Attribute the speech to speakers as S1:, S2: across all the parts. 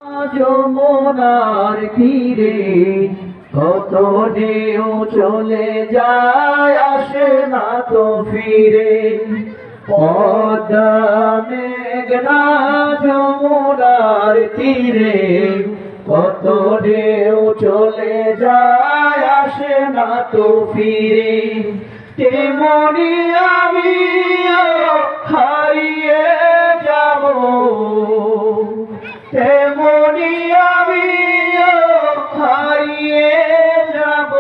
S1: যমুনার তীরে কত ঢেউ চলে যায়, আসে না তো ফিরে। পদ্মা মেঘনা যমুনার তীরে কত ঢেউ চলে যায়, আসে না তো ফিরে। তেমনি আমিও হারিয়ে যাব, তেমনি আমিও হারিয়ে যাব,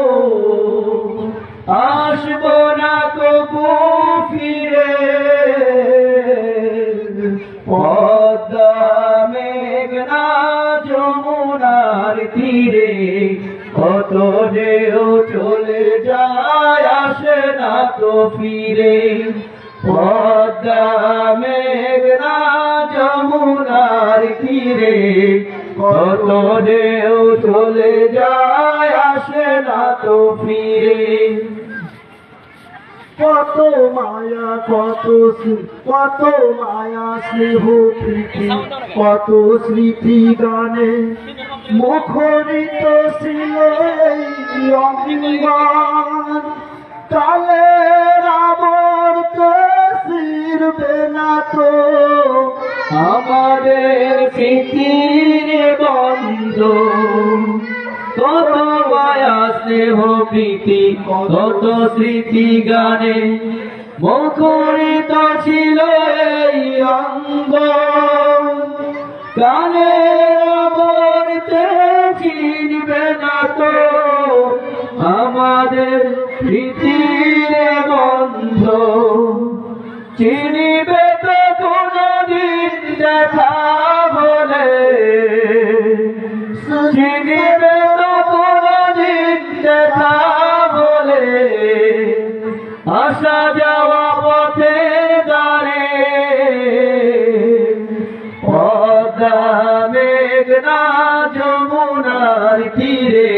S1: আসব না কবু ফিরে। পদ্মা মেঘনা যমুনার তীরে কত ঢেউ চলে যায়, আসে না তো ফিরে। পদ্মা মেঘনা যমুনার তীরে কত ঢেউ চলে যায়, আসে না তো ফিরে।
S2: কত মায়া কত মায়া স্নেহ প্রীতি, কত স্মৃতি গানে মুখরিত ছিল এই অঙ্গন। কালের আবর্তে ফিরবে না তো
S1: আমাদের স্মৃতির বন্ধ। কত মায়া স্নেহ প্রীতি, কত স্মৃতি গানে মুখরিত ছিল এই অঙ্গ। কালের আবর্তে চিনবে না তো আমাদের স্মৃতির বন্ধ। চিনিবে তো কোনদিন দেখা বলে, চিনিবে তো কোনদিন দেখা বলে, আসা যাওয়া পথে দাঁড়ে। পদ্মা মেঘনা যমুনার তীরে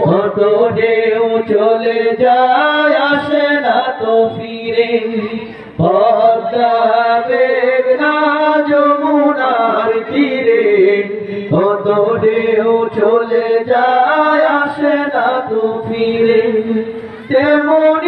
S1: কত ঢেউ চলে যায়, আসে না তো ফিরে। পদ্মা মেঘনা যমুনার তীরে কত ঢেউ চলে যায়, আসে না তো ফিরে। তেমন